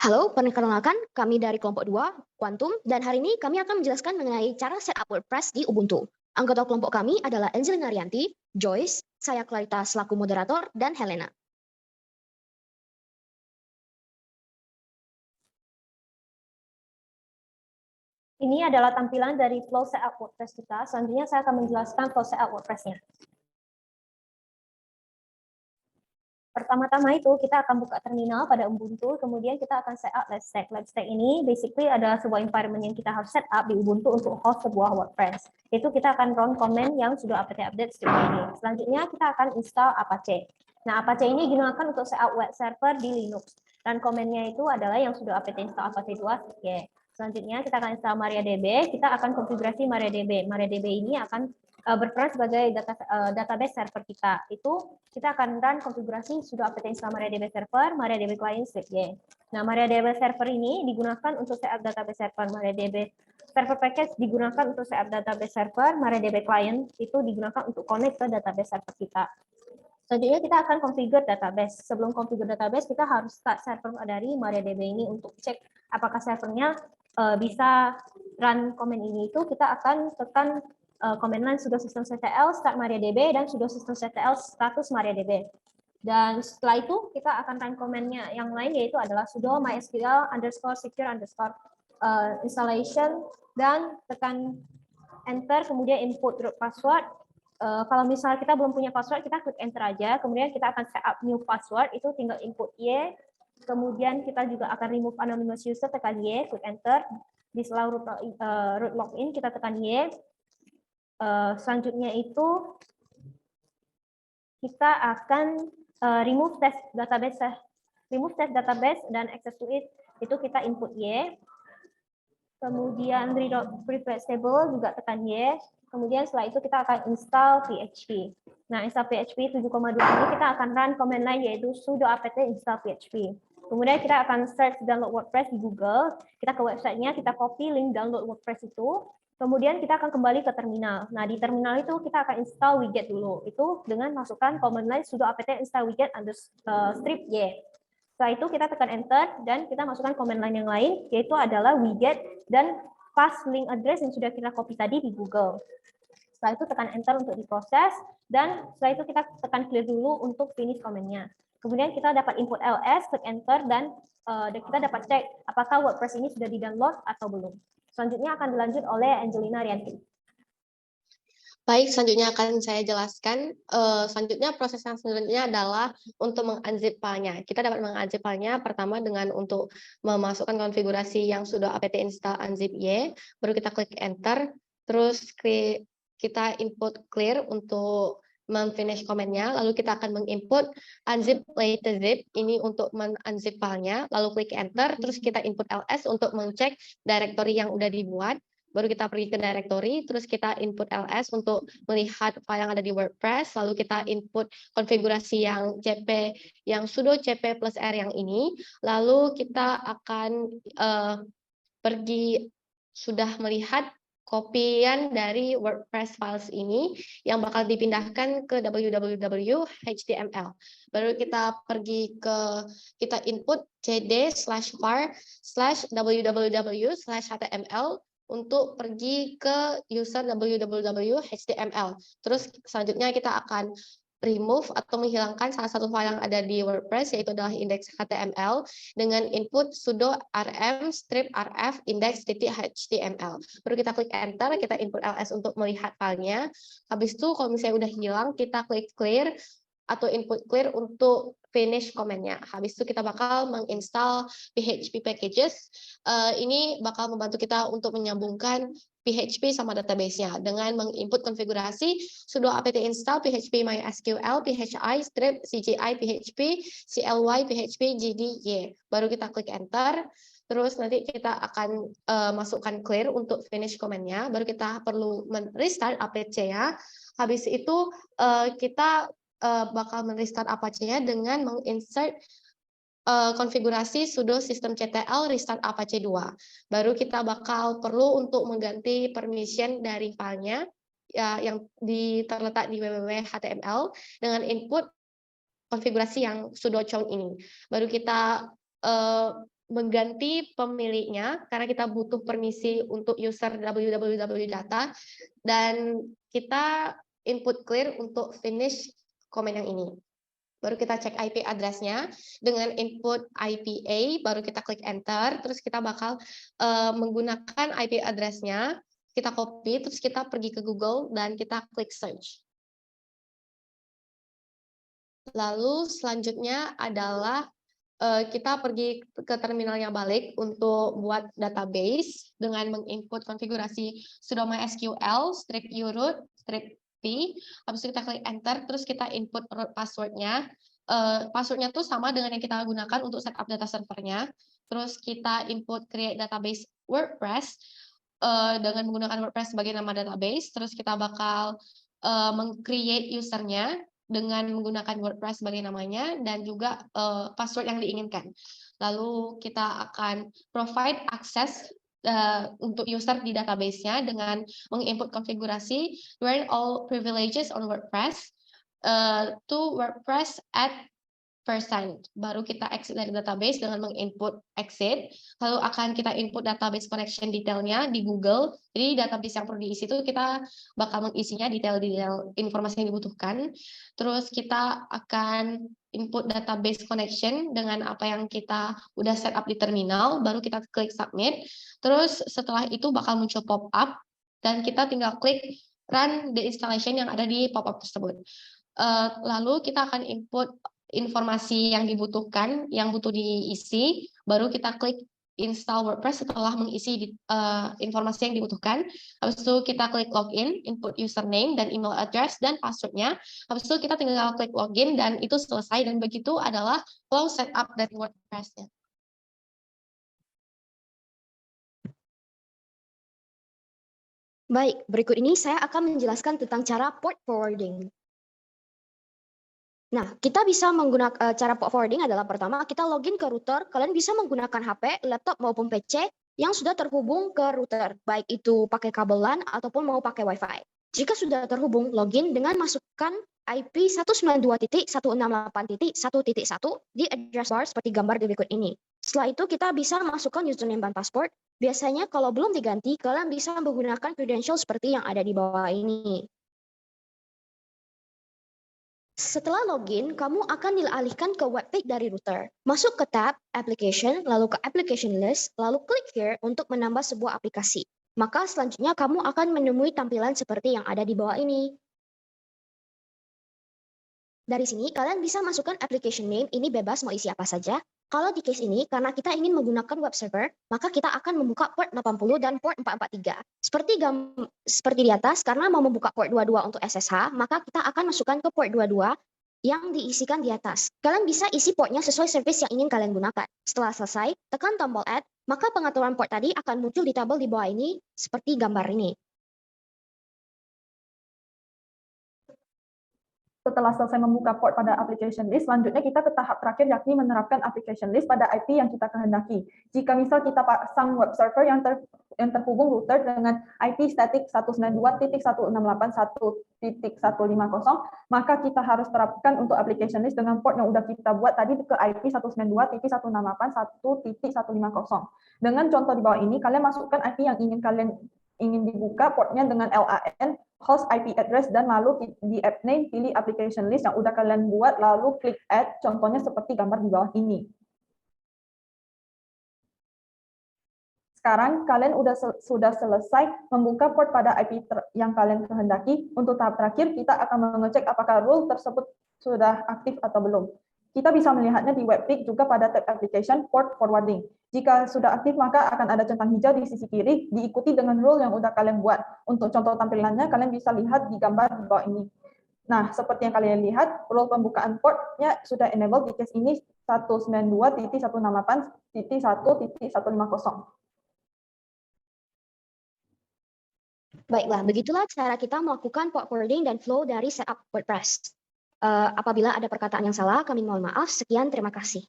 Halo, perkenalkan kami dari kelompok 2, Quantum, dan hari ini kami akan menjelaskan mengenai cara setup WordPress di Ubuntu. Anggota kelompok kami adalah Angelina Rianti, Joyce, saya Clarita selaku moderator, dan Helena. Ini adalah tampilan dari flow setup WordPress kita. Selanjutnya saya akan menjelaskan flow setup WordPress-nya. Pertama-tama itu kita akan buka terminal pada Ubuntu, kemudian kita akan setup Let's Stack. Let's Stack ini basically adalah sebuah environment yang kita harus setup di Ubuntu untuk host sebuah WordPress. Itu kita akan run command yang sudah update ini. Selanjutnya kita akan install Apache. Nah, Apache ini digunakan untuk setup web server di Linux. Dan command-nya itu adalah yang sudah install Apache 2. Oke. Selanjutnya kita akan install MariaDB, kita akan konfigurasi MariaDB. MariaDB ini akan berperan sebagai database server kita. Itu kita akan run konfigurasi sudo apt install MariaDB server, MariaDB client -y. Nah, MariaDB server ini digunakan untuk setup database server. MariaDB server package digunakan untuk setup database server, MariaDB client itu digunakan untuk connect ke database server kita. Selanjutnya kita akan configure database. Sebelum configure database, kita harus start server dari MariaDB ini untuk cek apakah servernya bisa run command ini. Itu kita akan tekan command line sudo systemctl start MariaDB dan sudo systemctl status MariaDB. Dan setelah itu kita akan run command-nya yang lain, yaitu adalah sudo mysql _secure installation dan tekan enter, kemudian input root password. Kalau misalnya kita belum punya password, kita klik enter aja, kemudian kita akan set up new password, itu tinggal input Y, kemudian kita juga akan remove anonymous user, tekan Y, klik enter, di setelah root login kita tekan Y. Selanjutnya itu kita akan remove test database dan access to it, itu kita input Y. Kemudian read private table juga tekan Y. Kemudian setelah itu kita akan install PHP. Nah, install PHP 7,2 ini kita akan run command line yaitu sudo apt install PHP. Kemudian kita akan search download WordPress di Google. Kita ke websitenya, kita copy link download WordPress itu. Kemudian kita akan kembali ke terminal. Nah, di terminal itu kita akan install widget dulu. Itu dengan masukkan command line sudo apt install widget strip Y. Setelah itu kita tekan enter dan kita masukkan command line yang lain, yaitu adalah widget dan paste link address yang sudah kita copy tadi di Google. Setelah itu tekan enter untuk diproses, dan setelah itu kita tekan clear dulu untuk finish command-nya. Kemudian kita dapat input ls, klik enter, dan kita dapat cek apakah WordPress ini sudah di-download atau belum. Selanjutnya akan dilanjut oleh Angelina Rianti. Baik, selanjutnya akan saya jelaskan. Selanjutnya proses yang selanjutnya adalah untuk mengunzip filenya. Kita dapat mengunzip filenya pertama dengan untuk memasukkan konfigurasi yang sudah apt install unzip y, baru kita klik enter, terus kita input clear untuk memfinish command-nya, lalu kita akan menginput unzip latest zip ini untuk menunzip filenya, lalu klik enter, terus kita input ls untuk mengecek directory yang udah dibuat. Baru kita pergi ke directory, terus kita input ls untuk melihat file yang ada di WordPress, lalu kita input konfigurasi yang cp, yang sudo cp plus r yang ini, lalu kita akan pergi sudah melihat kopian dari WordPress files ini yang bakal dipindahkan ke www.html. Baru kita pergi ke, kita input cd/var/www/html untuk pergi ke user www.html. Terus selanjutnya kita akan remove atau menghilangkan salah satu file yang ada di WordPress, yaitu adalah index.html dengan input sudo rm strip rf index.html. Baru kita klik enter, kita input ls untuk melihat filenya. Habis itu kalau misalnya udah hilang, kita klik clear atau input clear untuk finish command-nya. Habis itu kita bakal menginstal PHP packages. Ini bakal membantu kita untuk menyambungkan PHP sama database-nya dengan menginput konfigurasi sudo apt install PHP MySQL, PHI, strip, CGI, PHP, CLY, PHP, GDY. Baru kita klik enter. Terus nanti kita akan masukkan clear untuk finish command-nya. Baru kita perlu restart Apache-nya. Habis itu kita bakal merestart Apache-nya dengan menginsert konfigurasi sudo systemctl restart apache 2. Baru kita bakal perlu untuk mengganti permission dari filenya ya, yang terletak di www.html dengan input konfigurasi yang sudo chown ini. Baru kita mengganti pemiliknya karena kita butuh permisi untuk user www data, dan kita input clear untuk finish komen yang ini. Baru kita cek IP address-nya dengan input IPA, baru kita klik enter, terus kita bakal menggunakan IP address-nya, kita copy, terus kita pergi ke Google dan kita klik search. Lalu selanjutnya adalah kita pergi ke terminalnya balik untuk buat database dengan menginput konfigurasi sudo mysql strip uroot strip p, habis itu kita klik enter, terus kita input root passwordnya. Passwordnya tuh sama dengan yang kita gunakan untuk setup data servernya. Terus kita input create database WordPress dengan menggunakan WordPress sebagai nama database. Terus kita bakal meng-create usernya dengan menggunakan WordPress sebagai namanya dan juga password yang diinginkan. Lalu kita akan provide akses untuk user di database-nya dengan menginput konfigurasi grant all privileges on WordPress to WordPress at %. Baru kita exit dari database dengan menginput exit, lalu akan kita input database connection detailnya di Google. Jadi database yang perlu diisi itu kita bakal mengisinya detail-detail informasi yang dibutuhkan. Terus kita akan input database connection dengan apa yang kita udah set up di terminal, baru kita klik submit. Terus setelah itu bakal muncul pop-up dan kita tinggal klik run the installation yang ada di pop-up tersebut. Lalu kita akan input informasi yang dibutuhkan, yang butuh diisi, baru kita klik install WordPress setelah mengisi informasi yang dibutuhkan. Habis itu kita klik login, input username dan email address dan passwordnya. Habis itu kita tinggal klik login dan itu selesai, dan begitu adalah flow setup dari WordPress-nya. Baik, berikut ini saya akan menjelaskan tentang cara port forwarding. Nah, kita bisa menggunakan cara port forwarding adalah pertama kita login ke router. Kalian bisa menggunakan HP, laptop maupun PC yang sudah terhubung ke router, baik itu pakai kabel LAN ataupun mau pakai WiFi. Jika sudah terhubung, login dengan masukkan IP 192.168.1.1 di address bar seperti gambar di berikut ini. Setelah itu kita bisa masukkan username dan password. Biasanya kalau belum diganti, kalian bisa menggunakan credential seperti yang ada di bawah ini. Setelah login, kamu akan dialihkan ke webpage dari router. Masuk ke tab Application, lalu ke Application List, lalu klik Here untuk menambah sebuah aplikasi. Maka selanjutnya kamu akan menemui tampilan seperti yang ada di bawah ini. Dari sini, kalian bisa masukkan application name, ini bebas mau isi apa saja. Kalau di case ini, karena kita ingin menggunakan web server, maka kita akan membuka port 80 dan port 443. Seperti di atas, karena mau membuka port 22 untuk SSH, maka kita akan masukkan ke port 22 yang diisikan di atas. Kalian bisa isi portnya sesuai service yang ingin kalian gunakan. Setelah selesai, tekan tombol Add, maka pengaturan port tadi akan muncul di tabel di bawah ini, seperti gambar ini. Setelah selesai membuka port pada application list, selanjutnya kita ke tahap terakhir yakni menerapkan application list pada IP yang kita kehendaki. Jika misal kita pasang web server yang terhubung router dengan IP static 192.168.1.150, maka kita harus terapkan untuk application list dengan port yang udah kita buat tadi ke IP 192.168.1.150. Dengan contoh di bawah ini, kalian masukkan IP yang ingin dibuka portnya dengan LAN, host IP address, dan lalu di app name pilih application list yang udah kalian buat, lalu klik add, contohnya seperti gambar di bawah ini. Sekarang kalian sudah selesai membuka port pada IP yang kalian kehendaki. Untuk tahap terakhir, kita akan mengecek apakah rule tersebut sudah aktif atau belum. Kita bisa melihatnya di webpick juga pada tab application port forwarding. Jika sudah aktif, maka akan ada centang hijau di sisi kiri, diikuti dengan rule yang udah kalian buat. Untuk contoh tampilannya, kalian bisa lihat di gambar di bawah ini. Nah, seperti yang kalian lihat, rule pembukaan portnya sudah enable di case ini 192.168.1.150. Baiklah, begitulah cara kita melakukan port forwarding dan flow dari setup WordPress. Apabila ada perkataan yang salah, kami mohon maaf. Sekian, terima kasih.